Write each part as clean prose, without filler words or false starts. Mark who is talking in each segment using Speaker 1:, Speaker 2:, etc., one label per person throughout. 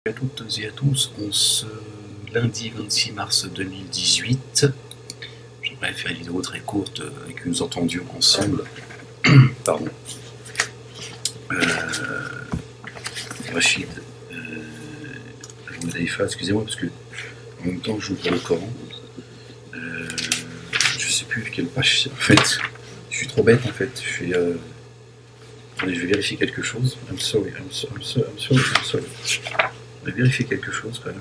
Speaker 1: À toutes et à tous, on se lundi 26 mars 2018. J'aimerais faire une vidéo très courte que nous entendions ensemble. Pardon. Rachid Daïfa, excusez-moi parce que en même temps j'ouvre le Coran. Je sais plus quelle page en fait. Je suis trop bête en fait. Attendez, je vais vérifier quelque chose. I'm sorry. Je vais vérifier quelque chose quand même.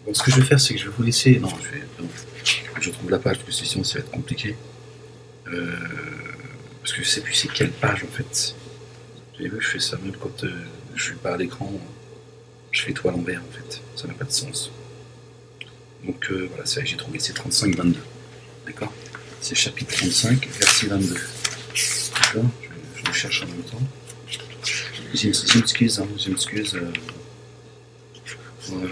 Speaker 1: Bon, ce que je vais faire, c'est que je vais vous laisser. Non, je trouve la page parce que sinon ça va être compliqué. Parce que je sais plus c'est quelle page en fait. Vous avez vu, je fais ça même quand je suis pas à l'écran. Je fais tout à l'envers en fait. Ça n'a pas de sens. Donc voilà, c'est j'ai trouvé, c'est 35-22. D'accord? C'est chapitre 35, verset 22. D'accord? Je le cherche en même temps. J'excuse, j'excuse. Voilà.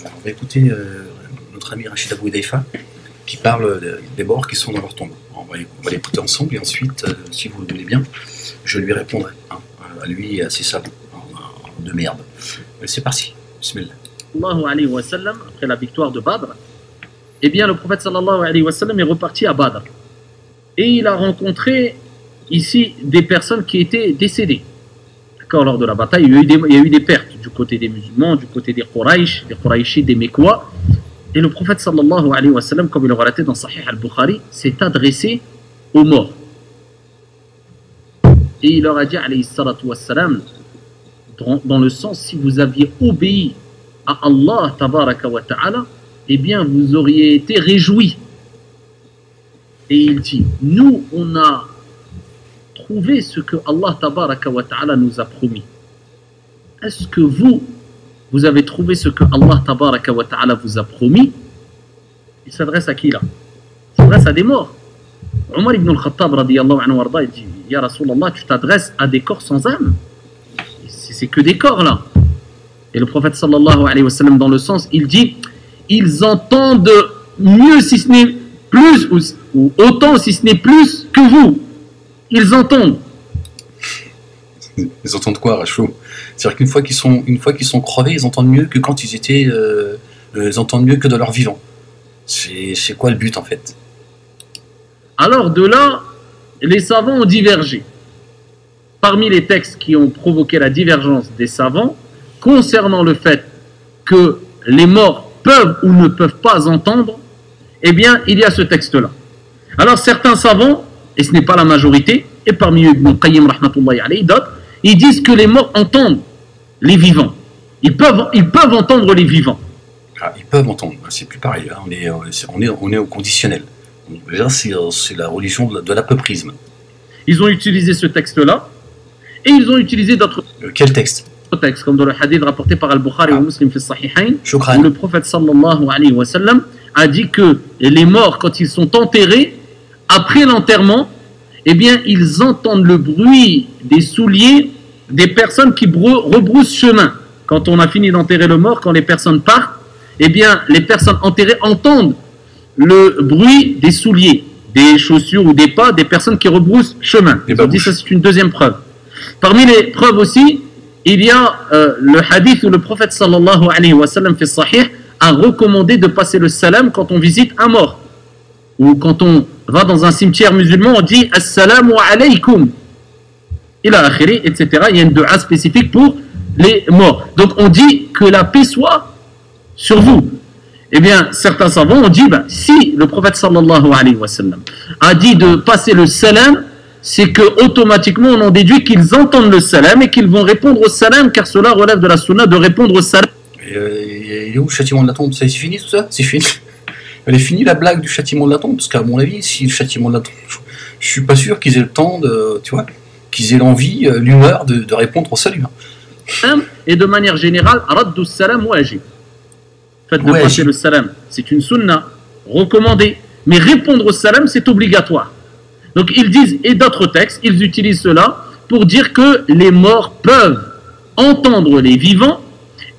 Speaker 1: On va écouter notre ami Rachid Abou Daïfa qui parle des morts qui sont dans leur tombe. On va l'écouter ensemble et ensuite, si vous le voulez bien, je lui répondrai. Hein, à lui et à ses savants de merde. C'est parti. Bismillah.
Speaker 2: Alayhi wa sallam, après la victoire de Badr, eh bien le prophète sallallahu alayhi wa sallam est reparti à Badr et il a rencontré ici des personnes qui étaient décédées. D'accord, lors de la bataille, il y a eu des pertes du côté des musulmans, du côté des Quraysh, des Qurayshis, des Mekwa. Et le prophète sallallahu alayhi wa sallam, comme il le relaté dans Sahih al-Bukhari, s'est adressé aux morts. Et il leur a dit alayhi salatu wa salam, dans le sens, si vous aviez obéi à Allah tabaraka wa ta'ala, eh bien vous auriez été réjouis. Et il dit, nous on a trouvé ce que Allah tabaraka wa ta'ala nous a promis. Est-ce que vous avez trouvé ce que Allah tabaraka wa ta'ala vous a promis? Il s'adresse à qui là? Il s'adresse à des morts. Omar ibn al-Khattab radiyallahu anhu warda, il dit, Ya Rasulallah, tu t'adresses à des corps sans âme. C'est que des corps là. Et le prophète sallallahu alayhi wa sallam, dans le sens, il dit, ils entendent mieux si ce n'est plus, ou autant si ce n'est plus que vous. Ils entendent.
Speaker 1: Ils entendent quoi, Rachou? C'est-à-dire qu'une fois qu'ils sont crevés, ils entendent mieux que quand ils étaient, ils entendent mieux que de leur vivant. C'est quoi le but en fait?
Speaker 2: Alors de là, les savants ont divergé. Parmi les textes qui ont provoqué la divergence des savants, concernant le fait que les morts peuvent ou ne peuvent pas entendre, eh bien, il y a ce texte-là. Alors, certains savants, et ce n'est pas la majorité, et parmi eux, Ibn Qayyim, rahmatullahi alayhi, d'autres, ils disent que les morts entendent les vivants. Ils peuvent entendre les vivants.
Speaker 1: Ah, ils peuvent entendre, c'est plus pareil, hein. On est au conditionnel. Là, c'est la religion de l'apeuprisme.
Speaker 2: Ils ont utilisé ce texte-là, et ils ont utilisé d'autres...
Speaker 1: Quel texte?
Speaker 2: Texte, comme dans le hadith rapporté par Al-Bukhari ou Muslim fi Sahihain,
Speaker 1: où
Speaker 2: le prophète sallallahu alayhi wa sallam a dit que les morts, quand ils sont enterrés, après l'enterrement, eh bien, ils entendent le bruit des souliers des personnes qui rebroussent chemin. Quand on a fini d'enterrer le mort, quand les personnes partent, eh bien, les personnes enterrées entendent le bruit des souliers, des chaussures ou des pas des personnes qui rebroussent chemin. Ils ont dit ça, c'est une deuxième preuve. Parmi les preuves aussi, il y a le hadith où le prophète sallallahu alayhi wa sallam fait sahih a recommandé de passer le salam quand on visite un mort. Ou quand on va dans un cimetière musulman, on dit assalamu alaykum. Il a akhiri, etc. Il y a une dua spécifique pour les morts. Donc on dit que la paix soit sur vous. Eh bien, certains savants ont dit, si le prophète sallallahu alayhi wa sallam a dit de passer le salam, c'est que automatiquement on en déduit qu'ils entendent le salam et qu'ils vont répondre au salam, car cela relève de la sunna de répondre au salam.
Speaker 1: Et où le châtiment de la tombe? C'est fini tout ça? C'est fini? Elle est finie la blague du châtiment de la tombe? Parce qu'à mon avis, si le châtiment de la tombe, je suis pas sûr qu'ils aient le temps de, tu vois, qu'ils aient l'envie, l'humeur de répondre au salut.
Speaker 2: Et de manière générale, raddu salam wajib. Le fait de passer le salam, c'est une sunna recommandée, mais répondre au salam, c'est obligatoire. Donc ils disent, et d'autres textes, ils utilisent cela pour dire que les morts peuvent entendre les vivants,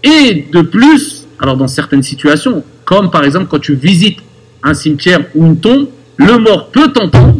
Speaker 2: et de plus, alors dans certaines situations, comme par exemple quand tu visites un cimetière ou une tombe, le mort peut t'entendre,